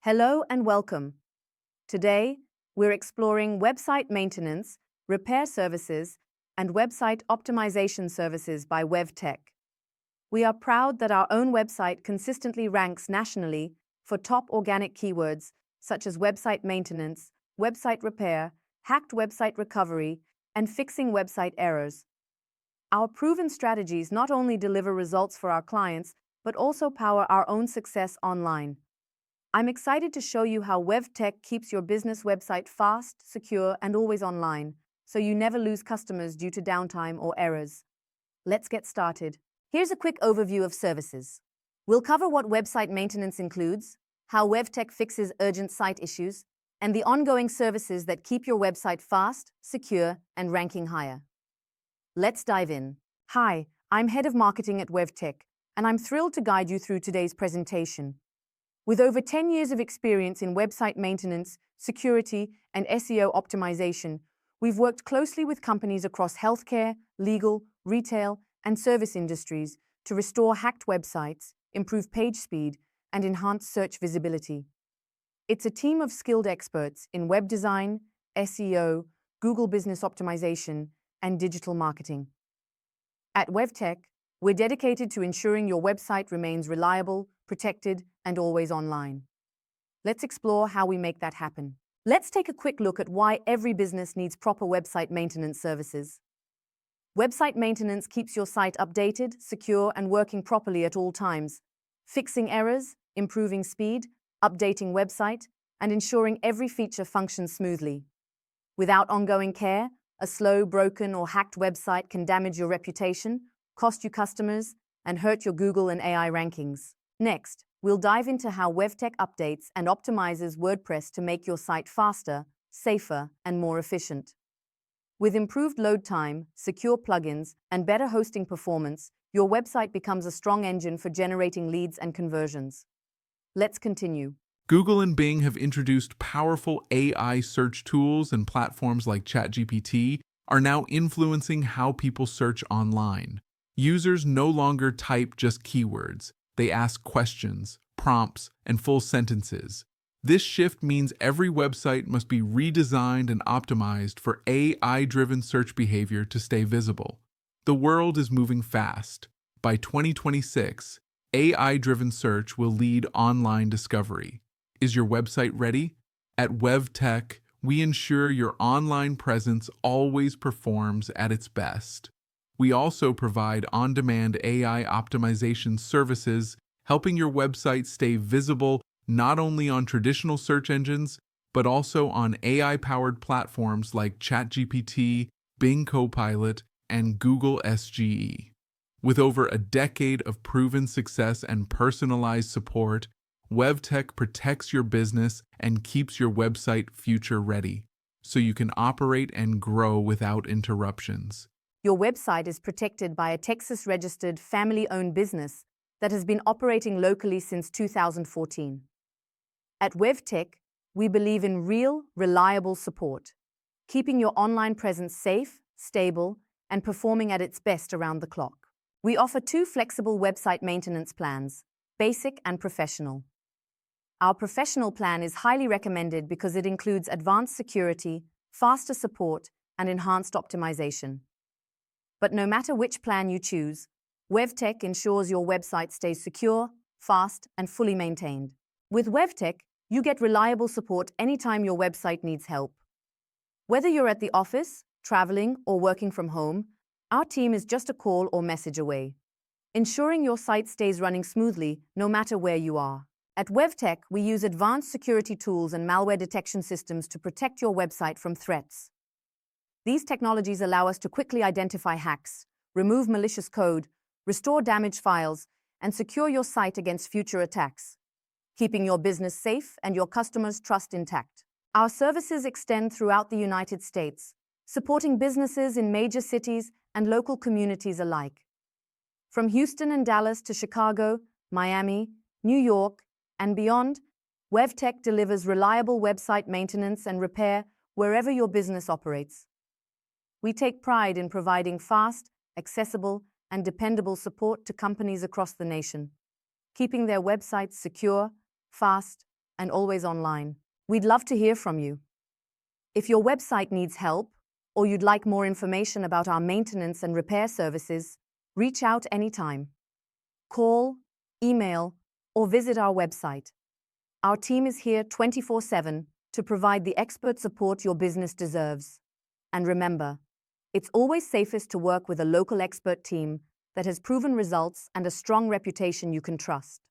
Hello and welcome. Today, we're exploring website maintenance, repair services, and website optimization services by WevTec. We are proud that our own website consistently ranks nationally for top organic keywords such as website maintenance, website repair, hacked website recovery, and fixing website errors. Our proven strategies not only deliver results for our clients, but also power our own success online. I'm excited to show you how WevTec keeps your business website fast, secure, and always online, so you never lose customers due to downtime or errors. Let's get started. Here's a quick overview of services. We'll cover what website maintenance includes, how WevTec fixes urgent site issues, and the ongoing services that keep your website fast, secure, and ranking higher. Let's dive in. Hi, I'm Head of Marketing at WevTec, and I'm thrilled to guide you through today's presentation. With over 10 years of experience in website maintenance, security, and SEO optimization, we've worked closely with companies across healthcare, legal, retail, and service industries to restore hacked websites, improve page speed, and enhance search visibility. It's a team of skilled experts in web design, SEO, Google Business Optimization, and digital marketing. At WevTec, we're dedicated to ensuring your website remains reliable, protected, and always online. Let's explore how we make that happen. Let's take a quick look at why every business needs proper website maintenance services. Website maintenance keeps your site updated, secure, and working properly at all times, fixing errors, improving speed, updating website, and ensuring every feature functions smoothly. Without ongoing care, a slow, broken, or hacked website can damage your reputation, cost you customers, and hurt your Google and AI rankings. Next, we'll dive into how WevTec updates and optimizes WordPress to make your site faster, safer, and more efficient. With improved load time, secure plugins, and better hosting performance, your website becomes a strong engine for generating leads and conversions. Let's continue. Google and Bing have introduced powerful AI search tools, and platforms like ChatGPT are now influencing how people search online. Users no longer type just keywords. They ask questions, prompts, and full sentences. This shift means every website must be redesigned and optimized for AI-driven search behavior to stay visible. The world is moving fast. By 2026, AI-driven search will lead online discovery. Is your website ready? At WevTec, we ensure your online presence always performs at its best. We also provide on-demand AI optimization services, helping your website stay visible not only on traditional search engines, but also on AI-powered platforms like ChatGPT, Bing Copilot, and Google SGE. With over a decade of proven success and personalized support, WevTec protects your business and keeps your website future-ready, so you can operate and grow without interruptions. Your website is protected by a Texas-registered family-owned business that has been operating locally since 2014. At WevTec, we believe in real, reliable support, keeping your online presence safe, stable, and performing at its best around the clock. We offer two flexible website maintenance plans, basic and professional. Our professional plan is highly recommended because it includes advanced security, faster support, and enhanced optimization. But no matter which plan you choose, WevTec ensures your website stays secure, fast, and fully maintained. With WevTec, you get reliable support anytime your website needs help. Whether you're at the office, traveling, or working from home, our team is just a call or message away, ensuring your site stays running smoothly no matter where you are. At WevTec, we use advanced security tools and malware detection systems to protect your website from threats. These technologies allow us to quickly identify hacks, remove malicious code, restore damaged files, and secure your site against future attacks, keeping your business safe and your customers' trust intact. Our services extend throughout the United States, supporting businesses in major cities and local communities alike. From Houston and Dallas to Chicago, Miami, New York, and beyond, WevTec delivers reliable website maintenance and repair wherever your business operates. We take pride in providing fast, accessible, and dependable support to companies across the nation, keeping their websites secure, fast, and always online. We'd love to hear from you. If your website needs help, or you'd like more information about our maintenance and repair services, reach out anytime. Call, email, or visit our website. Our team is here 24/7 to provide the expert support your business deserves. And remember, it's always safest to work with a local expert team that has proven results and a strong reputation you can trust.